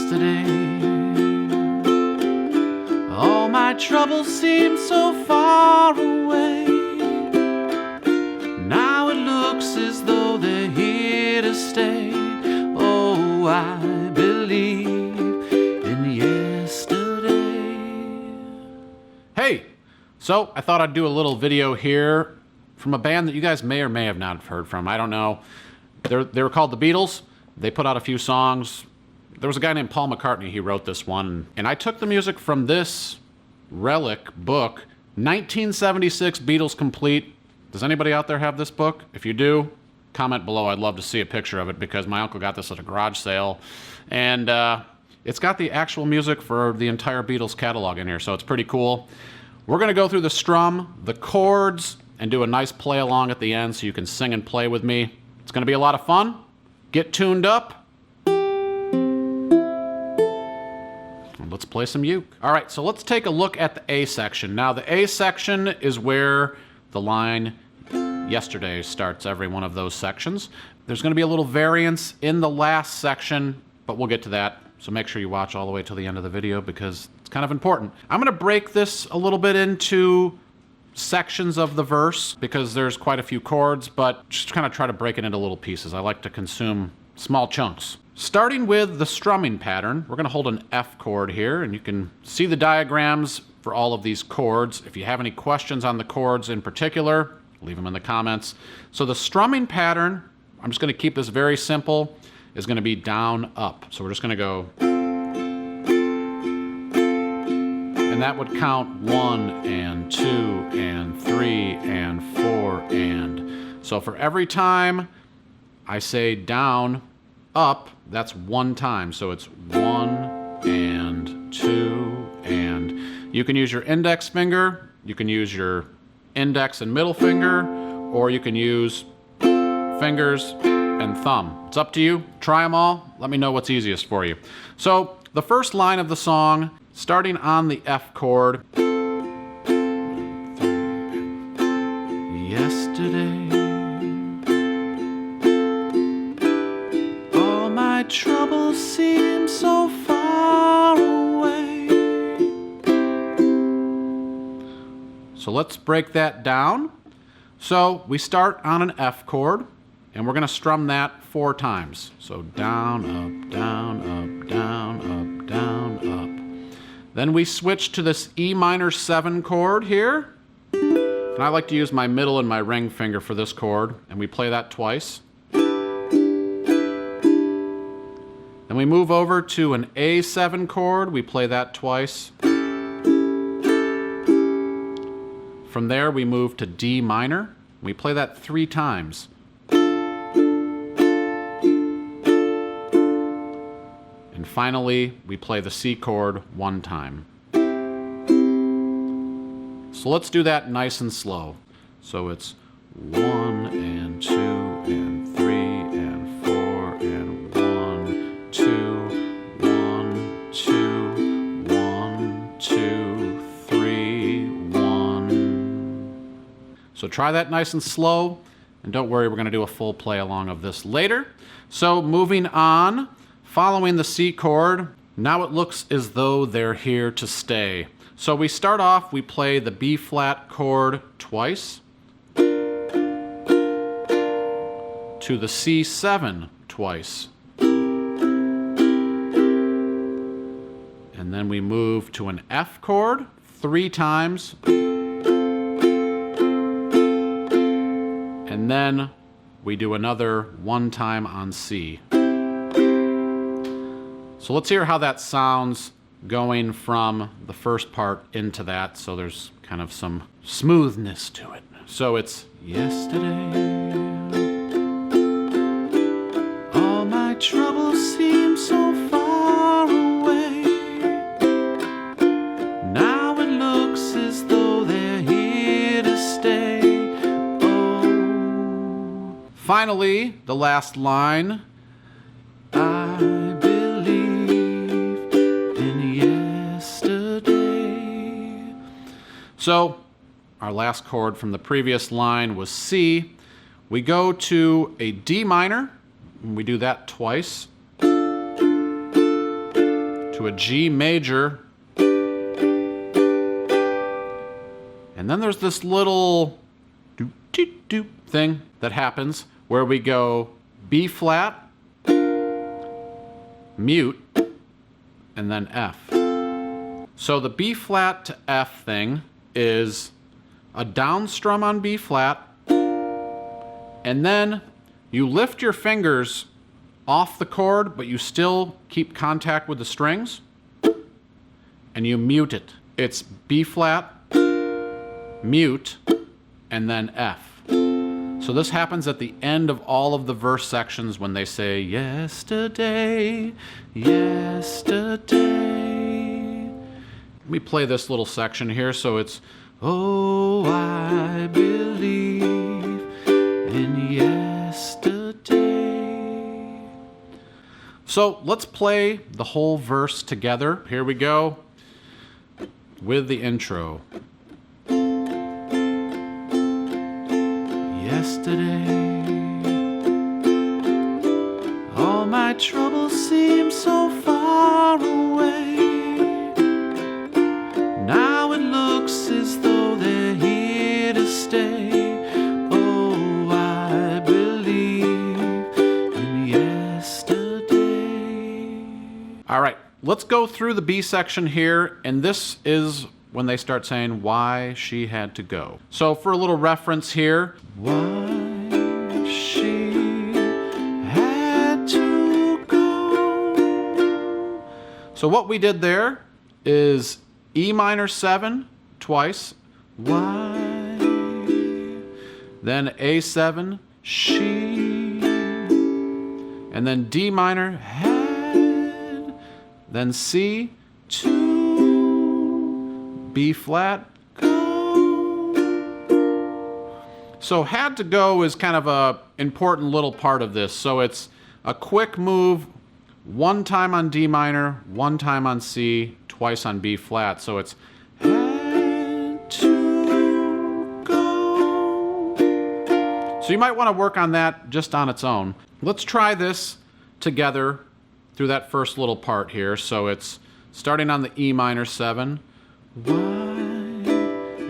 yesterday. All my troubles seem so far away. Now it looks as though they're here to stay. Oh, I believe in yesterday. Hey, so I thought I'd do a little video here from a band that you guys may or may have not heard from. I don't know. They were called the Beatles. They put out a few songs. There was a guy named Paul McCartney. He wrote this one. And I took the music from this relic book, 1976 Beatles Complete. Does anybody out there have this book? If you do, comment below. I'd love to see a picture of it because my uncle got this at a garage sale. And it's got the actual music for the entire Beatles catalog in here, so it's pretty cool. We're going to go through the strum, the chords, and do a nice play along at the end so you can sing and play with me. It's going to be a lot of fun. Get tuned up. Let's play some uke. All right, so let's take a look at the A section. Now, the A section is where the line yesterday starts every one of those sections. There's going to be a little variance in the last section, but we'll get to that. So make sure you watch all the way till the end of the video because it's kind of important. I'm going to break this a little bit into sections of the verse because there's quite a few chords, but just kind of try to break it into little pieces. I like to consume small chunks. Starting with the strumming pattern, we're going to hold an F chord here, and you can see the diagrams for all of these chords. If you have any questions on the chords in particular, leave them in the comments. So the strumming pattern, I'm just going to keep this very simple, is going to be down, up. So we're just going to go, and that would count 1 and 2 and 3 and 4 and. So for every time I say down, up, that's one time. So it's 1 and 2 and. You can use your index finger, you can use your index and middle finger, or you can use fingers and thumb. It's up to you. Try them all. Let me know what's easiest for you. So the first line of the song, starting on the F chord. Yesterday, all my troubles seem so far away. So let's break that down. So we start on an F chord, and we're going to strum that 4 times. So down, up, down, up, down, up, down, up. Then we switch to this E minor 7 chord here. And I like to use my middle and my ring finger for this chord, and we play that twice. Then we move over to an A7 chord, we play that twice. From there we move to D minor, we play that 3 times. And finally, we play the C chord 1 time. So let's do that nice and slow. So it's 1 and 2 and 3 and 4 and 1, 2, 1, 2, 1, 2, 3, 1. So try that nice and slow, and don't worry, we're going to do a full play along of this later. So moving on, following the C chord, now it looks as though they're here to stay. So we start off, we play the B flat chord twice, to the C7 twice, and then we move to an F chord 3 times, and then we do another 1 time on C. So let's hear how that sounds going from the first part into that, so there's kind of some smoothness to it. So it's yesterday, all my troubles seem so far away. Now it looks as though they're here to stay. Oh. Finally, the last line. I believe in yesterday. So our last chord from the previous line was C. We go to a D minor, and we do that twice. to a G major. And then there's this little doop, doop, doop thing that happens where we go B flat, mute, and then F. So the B flat to F thing is a down strum on B flat, and then you lift your fingers off the chord, but you still keep contact with the strings, and you mute it. It's B flat, mute, and then F. So this happens at the end of all of the verse sections when they say, yesterday, yesterday. Let me play this little section here. So it's, oh, I believe in yesterday. So let's play the whole verse together. Here we go with the intro. Yesterday, all my troubles seem so far away. Now it looks as though they're here to stay. Oh, I believe in yesterday. All right, let's go through the B section here, and this is when they start saying why she had to go. So for a little reference here, why she had to go. So what we did there is E minor 7 twice, why, then A7, she, and then D minor, had, then C, 2, B flat, go. So had to go is kind of a important little part of this. So it's a quick move, one time on D minor, one time on C, twice on B flat. So it's had to go. So you might want to work on that just on its own. Let's try this together through that first little part here. So it's starting on the E minor 7, Y,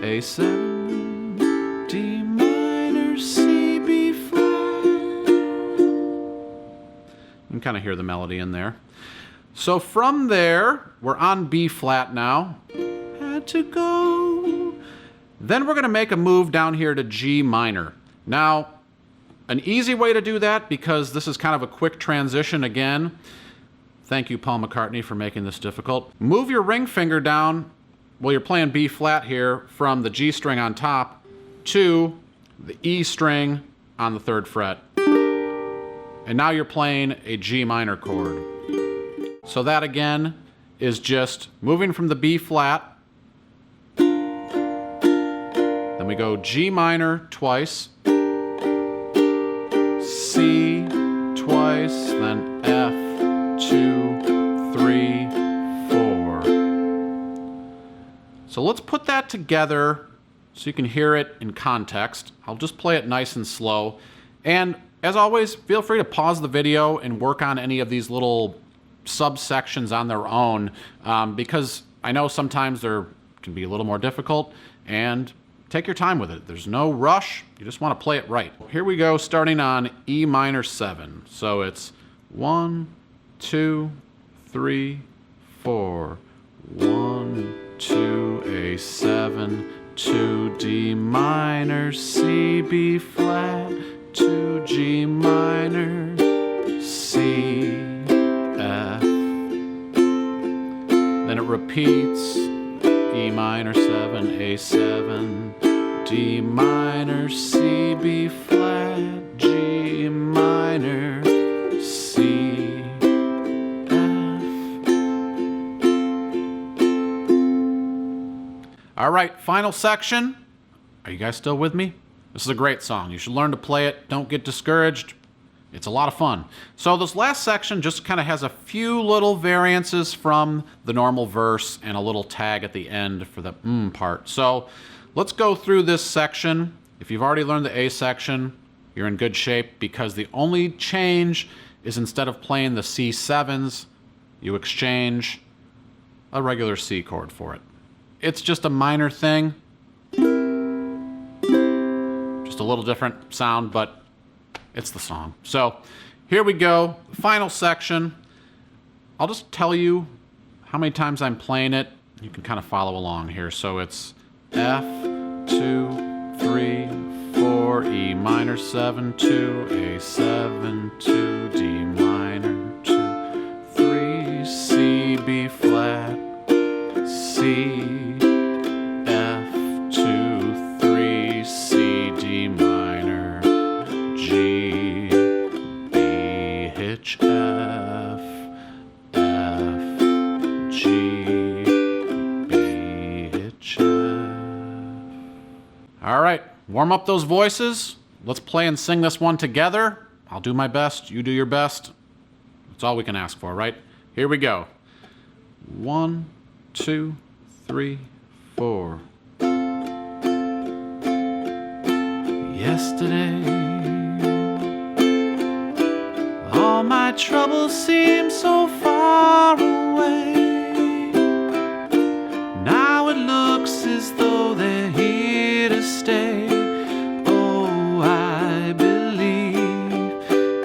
A7, D minor, C, B flat. You can kind of hear the melody in there. So from there, we're on B flat now. Had to go. Then we're going to make a move down here to G minor. Now, an easy way to do that, because this is kind of a quick transition again. Thank you, Paul McCartney, for making this difficult. Move your ring finger down while you're playing B flat here from the G string on top to the E string on the 3rd fret. And now you're playing a G minor chord. So that again is just moving from the B flat. Then we go G minor twice, C twice, then F, 2, 3, 4. So let's put that together so you can hear it in context. I'll just play it nice and slow. And as always, feel free to pause the video and work on any of these little subsections on their own, because I know sometimes they can be a little more difficult, and take your time with it. There's no rush. You just want to play it right. Here we go, starting on E minor 7. So it's 1, 2, 3, 4. 1, 2, A7, 2, D minor, C, B flat, 2, G minor, C, F. Then it repeats, E minor 7, A7, D minor, C, B flat, G minor, C, F. All right, final section. Are you guys still with me? This is a great song. You should learn to play it. Don't get discouraged. It's a lot of fun. So this last section just kind of has a few little variances from the normal verse and a little tag at the end for the part. So let's go through this section. If you've already learned the A section, you're in good shape, because the only change is instead of playing the C7s, you exchange a regular C chord for it. It's just a minor thing. Just a little different sound, but it's the song. So here we go, final section. I'll just tell you how many times I'm playing it. You can kind of follow along here. So it's F, 2, 3, 4, E minor 7, 2, A 7, 2, D minor 2, 3, C, B flat, C, F, 2, 3, C, D minor, G, B, hitch, F, F, G, B, hitch, F. All right, warm up those voices. Let's play and sing this one together. I'll do my best, you do your best. That's all we can ask for, right? Here we go. 1, 2, 3, 4. Yesterday, all my troubles seem so far away. Now it looks as though they're here to stay. Oh, I believe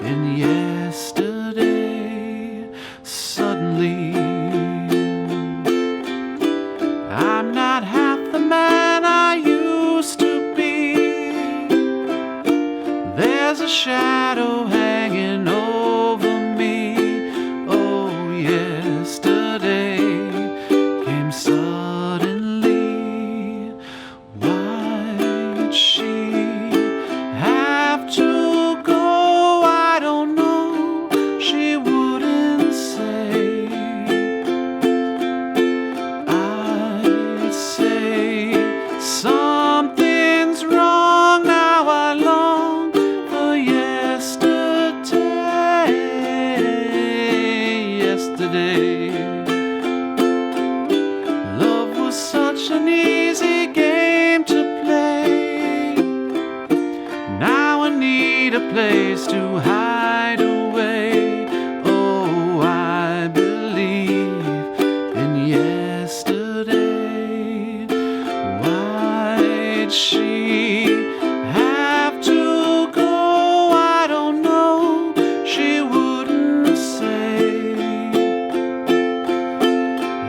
in yesterday. Suddenly, I'm not half the man I used to be. There's a shadow hanging over me. Oh, yesterday came suddenly. Why'd she have to go? I don't know. She wouldn't say. I'd say something's wrong. Now I long for yesterday. Yesterday, love was such an easy game to play. Now I need a place to hide away. Oh, I believe in yesterday. Why'd she have to go? I don't know. She wouldn't say.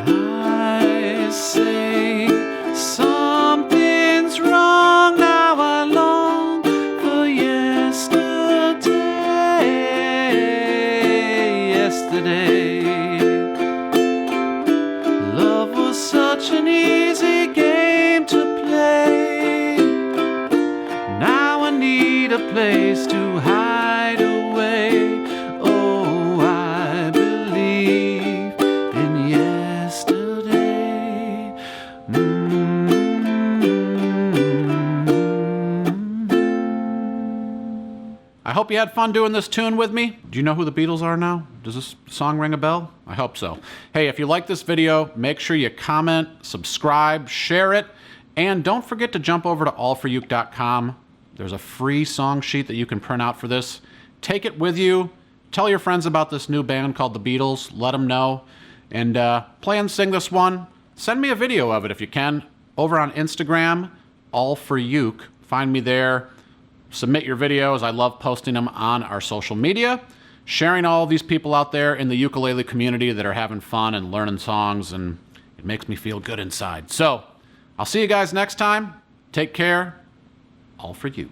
I say something's wrong. Now I long for yesterday. Yesterday, love was such an easy game to play. Now I need a place to hide away. Oh, I believe in yesterday. I hope you had fun doing this tune with me. Do you know who the Beatles are now? Does this song ring a bell? I hope so. Hey, if you like this video, make sure you comment, subscribe, share it, and don't forget to jump over to allforuke.com. There's a free song sheet that you can print out for this. Take it with you. Tell your friends about this new band called the Beatles. Let them know. And play and sing this one. Send me a video of it if you can. Over on Instagram, allforuke. Find me there. Submit your videos. I love posting them on our social media. Sharing all these people out there in the ukulele community that are having fun and learning songs, and it makes me feel good inside. So, I'll see you guys next time. Take care. All for Uke.